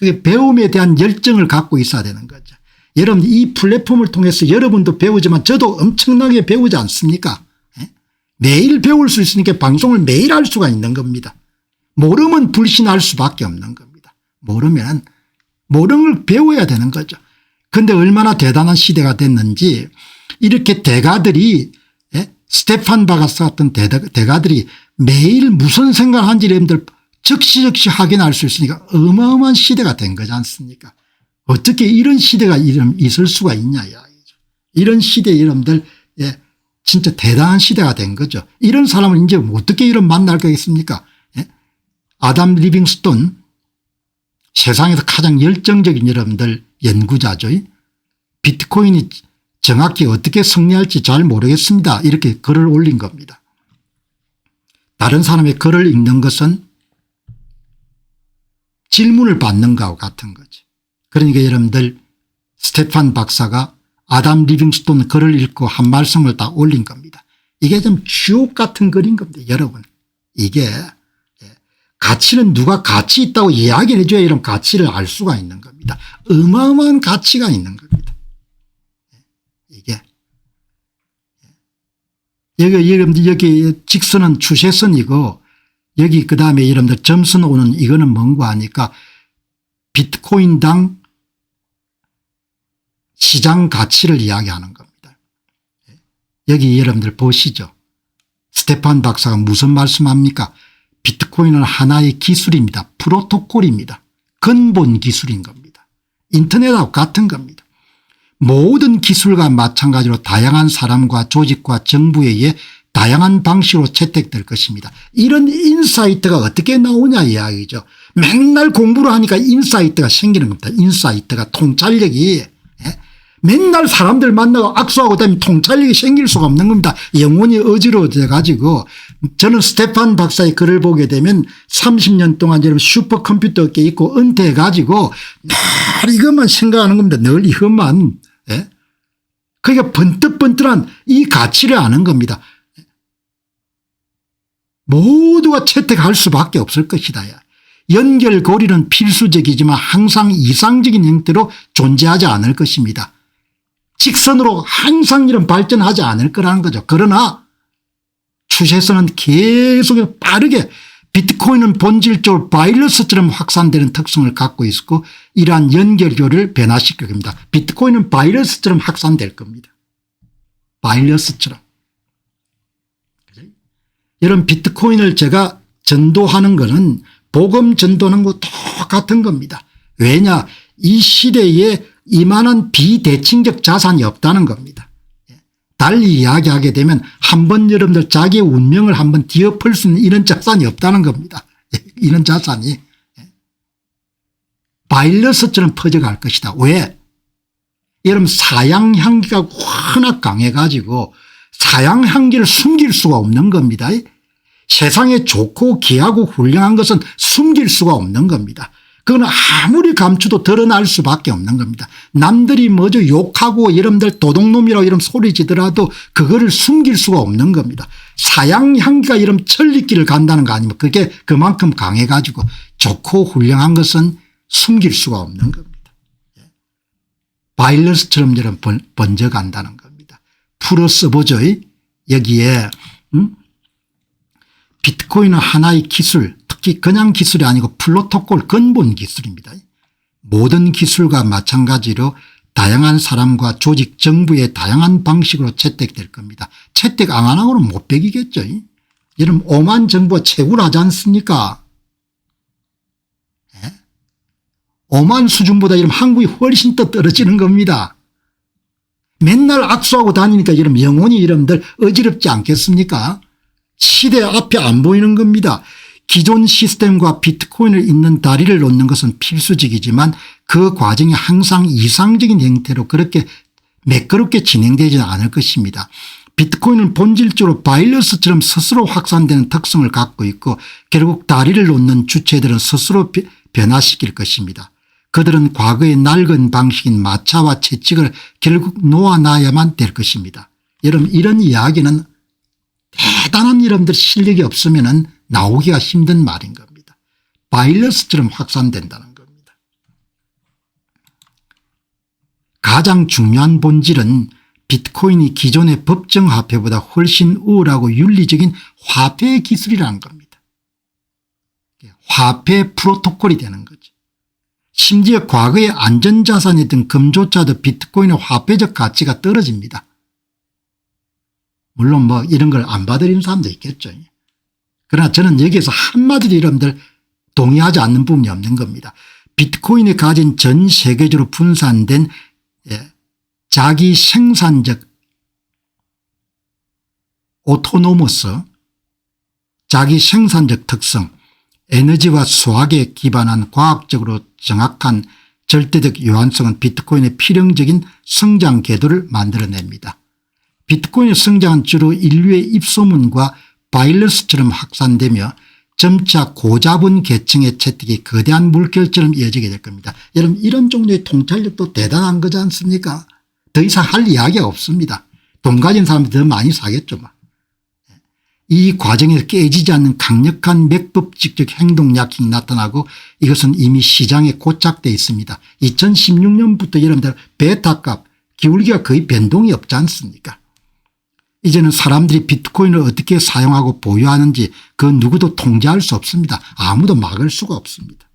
그게 배움에 대한 열정을 갖고 있어야 되는 거죠. 여러분 이 플랫폼을 통해서 여러분도 배우지만 저도 엄청나게 배우지 않습니까? 매일 배울 수 있으니까 방송을 매일 할 수가 있는 겁니다. 모르면 불신할 수밖에 없는 겁니다. 모르면 모르는 걸 배워야 되는 거죠. 그런데 얼마나 대단한 시대가 됐는지 이렇게 대가들이 스테판 바가스 같은 대가들이 매일 무슨 생각하는지 여러분들 즉시 확인할 수 있으니까 어마어마한 시대가 된 거지 않습니까? 어떻게 이런 시대가 있을 수가 있냐 이야기죠. 이런 시대에 여러분들 진짜 대단한 시대가 된 거죠. 이런 사람을 이제 어떻게 이런 만날 거겠습니까? 아담 리빙스톤 세상에서 가장 열정적인 여러분들 연구자죠. 비트코인이 정확히 어떻게 승리할지 잘 모르겠습니다. 이렇게 글을 올린 겁니다. 다른 사람의 글을 읽는 것은 질문을 받는 것과 같은 거죠. 그러니까 여러분들 스테판 박사가 아담 리빙스톤 글을 읽고 한 말씀을 다 올린 겁니다. 이게 좀 주옥 같은 글인 겁니다. 여러분 이게 가치는 누가 가치 있다고 이야기를 해줘야 이런 가치를 알 수가 있는 겁니다. 어마어마한 가치가 있는 겁니다. 이게 여기 직선은 추세선이고 여기 그다음에 여러분들 점선 오는 이거는 뭔가 하니까 비트코인당 시장 가치를 이야기하는 겁니다. 여기 여러분들 보시죠. 스테판 박사가 무슨 말씀합니까? 비트코인은 하나의 기술입니다. 프로토콜입니다. 근본 기술인 겁니다. 인터넷하고 같은 겁니다. 모든 기술과 마찬가지로 다양한 사람과 조직과 정부에 의해 다양한 방식으로 채택될 것입니다. 이런 인사이트가 어떻게 나오냐 이야기죠. 맨날 공부를 하니까 인사이트가 생기는 겁니다. 인사이트가 통찰력이 맨날 사람들 만나고 악수하고 다니면 통찰력이 생길 수가 없는 겁니다. 영혼이 어지러워져 가지고 저는 스테판 박사의 글을 보게 되면 30년 동안 여러분 슈퍼컴퓨터 업계에 있고 은퇴해 가지고 늘 이것만 생각하는 겁니다. 늘 이것만. 그러니까 번뜩번뜩한 이 가치를 아는 겁니다. 모두가 채택할 수밖에 없을 것이다. 연결고리는 필수적이지만 항상 이상적인 형태로 존재하지 않을 것입니다. 직선으로 항상 이런 발전하지 않을 거라는 거죠. 그러나 추세선은 계속 빠르게 비트코인은 본질적으로 바이러스처럼 확산되는 특성을 갖고 있고 이러한 연결교를 변화시킬 겁니다. 비트코인은 바이러스처럼 확산될 겁니다. 바이러스처럼. 여러분 비트코인을 제가 전도하는 것은 복음 전도하는 거 똑같은 겁니다. 왜냐 이 시대에 이만한 비대칭적 자산이 없다는 겁니다. 달리 이야기하게 되면 한번 여러분들 자기의 운명을 한번 뒤엎을 수 있는 이런 자산이 없다는 겁니다. 이런 자산이 바이러스처럼 퍼져갈 것이다. 왜? 여러분 사양향기가 워낙 강해 가지고 사양향기를 숨길 수가 없는 겁니다. 세상에 좋고 귀하고 훌륭한 것은 숨길 수가 없는 겁니다. 그건 아무리 감추도 드러날 수밖에 없는 겁니다. 남들이 뭐죠 욕하고 여러분들 도둑놈이라고 이런 소리 지더라도 그거를 숨길 수가 없는 겁니다. 사양향기가 이런 천리길을 간다는 거 아니면 그게 그만큼 강해 가지고 좋고 훌륭한 것은 숨길 수가 없는 겁니다. 바이러스처럼 여러분 번져간다는 겁니다. 풀어 써보죠. 여기에 비트코인은 하나의 기술 특히 그냥 기술이 아니고 프로토콜 근본 기술입니다. 모든 기술과 마찬가지로 다양한 사람과 조직 정부의 다양한 방식으로 채택될 겁니다. 채택 안 하고는 못 배기겠죠. 여러분 오만 정부가 최고를 하지 않습니까? 오만 수준보다 여러분 한국이 훨씬 더 떨어지는 겁니다. 맨날 악수하고 다니니까 여러분 영혼이 여러분들 어지럽지 않겠습니까? 시대 앞에 안 보이는 겁니다. 기존 시스템과 비트코인을 잇는 다리를 놓는 것은 필수적이지만 그 과정이 항상 이상적인 형태로 그렇게 매끄럽게 진행되지는 않을 것입니다. 비트코인은 본질적으로 바이러스처럼 스스로 확산되는 특성을 갖고 있고 결국 다리를 놓는 주체들은 스스로 변화시킬 것입니다. 그들은 과거의 낡은 방식인 마차와 채찍을 결국 놓아놔야만 될 것입니다. 여러분 이런 이야기는 대단한 여러분들 실력이 없으면 나오기가 힘든 말인 겁니다. 바이러스처럼 확산된다는 겁니다. 가장 중요한 본질은 비트코인이 기존의 법정 화폐보다 훨씬 우월하고 윤리적인 화폐 기술이라는 겁니다. 화폐 프로토콜이 되는 거죠. 심지어 과거의 안전자산이던 금조차도 비트코인의 화폐적 가치가 떨어집니다. 물론 뭐 이런 걸 안 받아들이는 사람도 있겠죠. 그러나 저는 여기에서 한마디로 여러분들 동의하지 않는 부분이 없는 겁니다. 비트코인이 가진 전 세계적으로 분산된 자기 생산적 오토노머스 자기 생산적 특성 에너지와 수학에 기반한 과학적으로 정확한 절대적 요한성은 비트코인의 필연적인 성장 궤도를 만들어냅니다. 비트코인의 성장은 주로 인류의 입소문과 바이러스처럼 확산되며 점차 고자본 계층의 채택이 거대한 물결처럼 이어지게 될 겁니다. 여러분 이런 종류의 통찰력도 대단한 거지 않습니까? 더 이상 할 이야기가 없습니다. 돈 가진 사람이 더 많이 사겠죠. 이 과정에서 깨지지 않는 강력한 맥법칙적 행동 약행이 나타나고 이것은 이미 시장에 고착되어 있습니다. 2016년부터 여러분들 베타값 기울기가 거의 변동이 없지 않습니까? 이제는 사람들이 비트코인을 어떻게 사용하고 보유하는지 그 누구도 통제할 수 없습니다. 아무도 막을 수가 없습니다.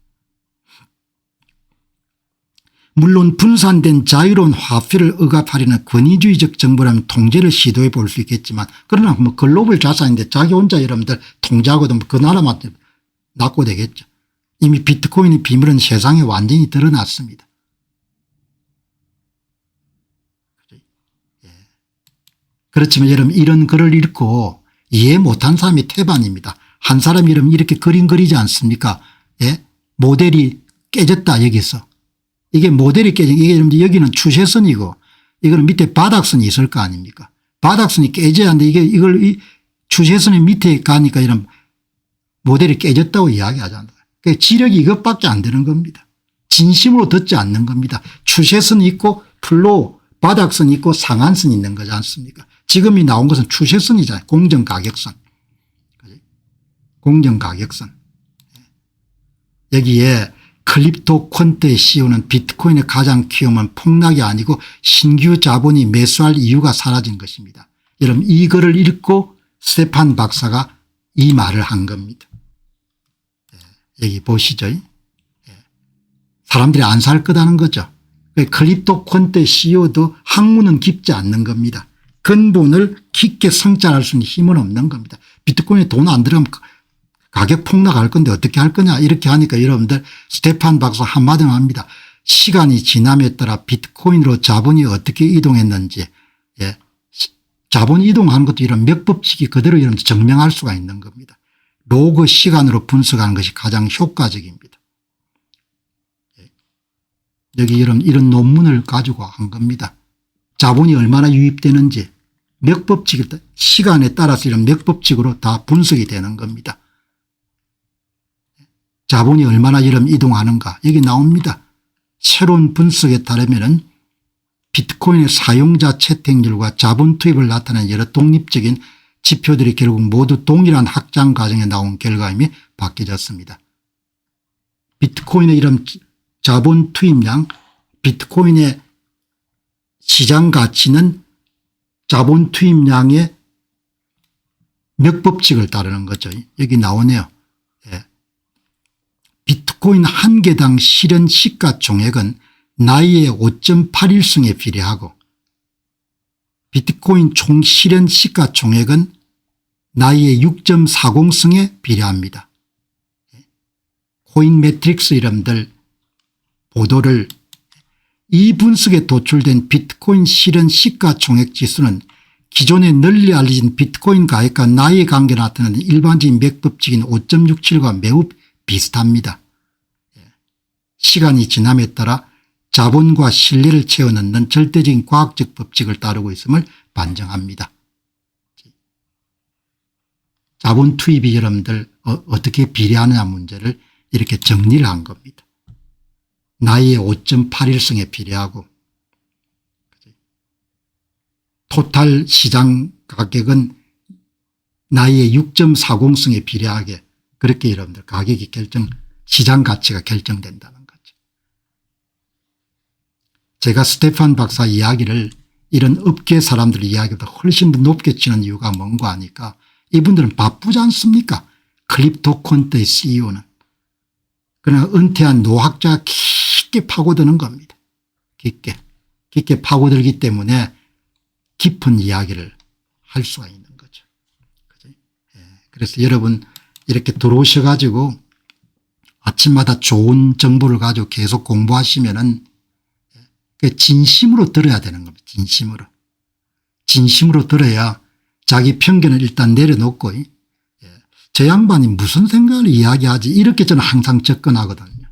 물론 분산된 자유로운 화폐를 억압하려는 권위주의적 정부라면 통제를 시도해 볼 수 있겠지만 그러나 뭐 글로벌 자산인데 자기 혼자 여러분들 통제하고도 그 나라만 낫고 되겠죠. 이미 비트코인의 비밀은 세상에 완전히 드러났습니다. 그렇지만 여러분 이런 글을 읽고 이해 못한 사람이 태반입니다. 한 사람이 여러분 이렇게 그림 그리지 않습니까? 예? 모델이 깨졌다 여기서. 이게 모델이 깨진 이게 여기는 추세선이고 이거는 밑에 바닥선이 있을 거 아닙니까? 바닥선이 깨져야 하는데 이걸 이 추세선의 밑에 가니까 이런 모델이 깨졌다고 이야기하잖아요. 그러니까 지력이 이것밖에 안 되는 겁니다. 진심으로 듣지 않는 겁니다. 추세선이 있고 플로우 바닥선이 있고 상한선이 있는 거지 않습니까? 지금이 나온 것은 추세선이잖아요. 공정가격선. 공정가격선. 여기에 클립토 콘테 CEO는 비트코인의 가장 키움은 폭락이 아니고 신규 자본이 매수할 이유가 사라진 것입니다. 여러분 이 글을 읽고 스테판 박사가 이 말을 한 겁니다. 여기 보시죠. 사람들이 안 살 거다는 거죠. 클립토 콘테 CEO도 학문은 깊지 않는 겁니다. 근본을 깊게 성찰할 수 있는 힘은 없는 겁니다. 비트코인에 돈 안 들어가면 가격 폭락할 건데 어떻게 할 거냐 이렇게 하니까 여러분들 스테판 박사 한마디만 합니다. 시간이 지남에 따라 비트코인으로 자본이 어떻게 이동했는지 자본 이동하는 것도 이런 맥법칙이 그대로 여러분들 증명할 수가 있는 겁니다. 로그 시간으로 분석하는 것이 가장 효과적입니다. 여기 이런 논문을 가지고 한 겁니다. 자본이 얼마나 유입되는지 맥법칙 시간에 따라서 이런 맥법칙으로 다 분석이 되는 겁니다. 자본이 얼마나 이런 이동하는가 여기 나옵니다. 새로운 분석에 따르면 비트코인의 사용자 채택률과 자본 투입을 나타내는 여러 독립적인 지표들이 결국 모두 동일한 확장 과정에 나온 결과임이 바뀌어졌습니다. 비트코인의 이런 자본 투입량 비트코인의 시장 가치는 자본 투입량의 맥법칙을 따르는 거죠. 여기 나오네요. 비트코인 한 개당 실현 시가총액은 나이의 5.81승에 비례하고 비트코인 총 실현 시가총액은 나이의 6.40승에 비례합니다. 코인 매트릭스 이름들 보도를 이 분석에 도출된 비트코인 실현 시가총액 지수는 기존에 널리 알려진 비트코인 가격과 나이의 관계를 나타내는 일반적인 맥법칙인 5.67과 매우 비슷합니다. 시간이 지남에 따라 자본과 신뢰를 채워넣는 절대적인 과학적 법칙을 따르고 있음을 반증합니다. 자본 투입이 여러분들 어떻게 비례하느냐 문제를 이렇게 정리를 한 겁니다. 나이의 5.81승에 비례하고 토탈 시장 가격은 나이의 6.40승에 비례하게 그렇게 여러분들 가격이 시장 가치가 결정된다는 거죠. 제가 스테판 박사 이야기를 이런 업계 사람들 이야기보다 훨씬 더 높게 치는 이유가 뭔가 하니까 이분들은 바쁘지 않습니까? 클립토콘트의 CEO는. 그러나 은퇴한 노학자가 깊게 파고드는 겁니다. 깊게 파고들기 때문에 깊은 이야기를 할 수가 있는 거죠. 그죠? 예. 그래서 여러분 이렇게 들어오셔 가지고 아침마다 좋은 정보를 가지고 계속 공부하시면은 진심으로 들어야 되는 겁니다. 진심으로 들어야 자기 편견을 일단 내려놓고 저 양반이 무슨 생각을 이야기하지 이렇게 저는 항상 접근하거든요.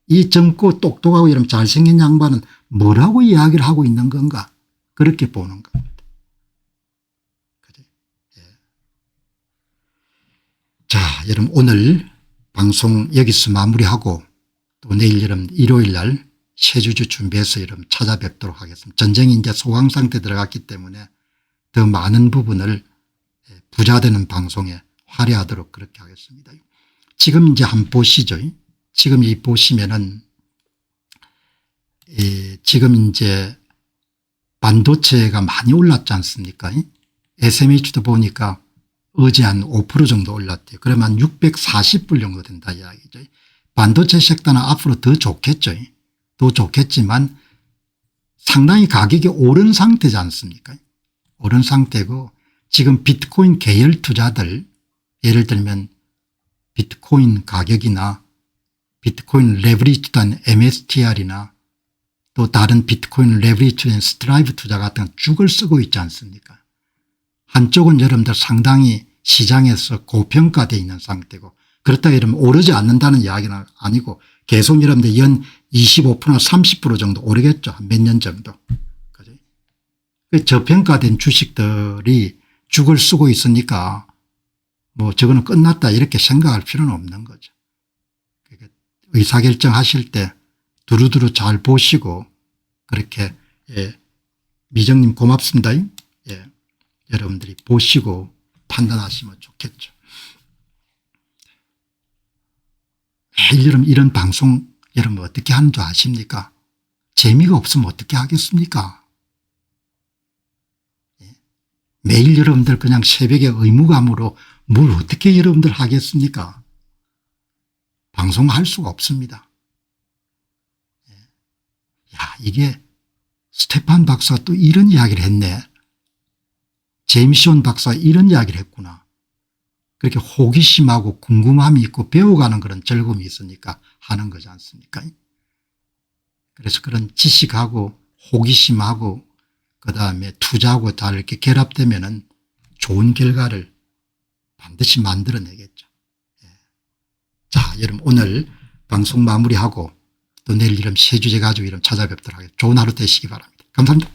이 젊고 똑똑하고 이런 잘생긴 양반은 뭐라고 이야기를 하고 있는 건가 그렇게 보는 겁니다. 자, 여러분 오늘 방송 여기서 마무리하고 또 내일 여러분 일요일 날 쇠주주 준비해서 여러분 찾아뵙도록 하겠습니다. 전쟁이 이제 소강 상태 들어갔기 때문에 더 많은 부분을 부자되는 방송에 활용하도록 그렇게 하겠습니다. 지금 이제 한번 보시죠. 지금 이 보시면은 지금 이제 반도체가 많이 올랐지 않습니까? SMH도 보니까 어제 한 5% 정도 올랐대요. 그러면 640불 정도 된다 이야기죠. 반도체 섹터는 앞으로 더 좋겠죠. 더 좋겠지만 상당히 가격이 오른 상태지 않습니까? 오른 상태고 지금 비트코인 계열 투자들 예를 들면 비트코인 가격이나 비트코인 레버리지된 MSTR이나 또 다른 비트코인 레버리지된 스트라이브 투자 같은 건 죽을 쓰고 있지 않습니까? 한쪽은 여러분들 상당히 시장에서 고평가되어 있는 상태고 그렇다고 이러면 오르지 않는다는 이야기는 아니고 계속 여러분들 연 25%나 30% 정도 오르겠죠. 몇 년 정도. 그죠? 저평가된 주식들이 죽을 쓰고 있으니까 뭐 저거는 끝났다 이렇게 생각할 필요는 없는 거죠. 그러니까 의사결정 하실 때 두루두루 잘 보시고 그렇게 미정님 고맙습니다. 여러분들이 보시고 판단하시면 좋겠죠. 매일 이런 방송 여러분 어떻게 하는 줄 아십니까? 재미가 없으면 어떻게 하겠습니까? 매일 여러분들 그냥 새벽에 의무감으로 뭘 어떻게 여러분들 하겠습니까? 방송할 수가 없습니다. 야, 이게 스테판 박사가 또 이런 이야기를 했네. 제임스 박사가 이런 이야기를 했구나. 그렇게 호기심하고 궁금함이 있고 배워가는 그런 즐거움이 있으니까 하는 거지 않습니까? 그래서 그런 지식하고 호기심하고 그다음에 투자하고 다 이렇게 결합되면은 좋은 결과를 반드시 만들어내겠죠. 자, 여러분 오늘 방송 마무리하고 또 내일 이름 새 주제 가지고 이름 찾아뵙도록 하겠습니다. 좋은 하루 되시기 바랍니다. 감사합니다.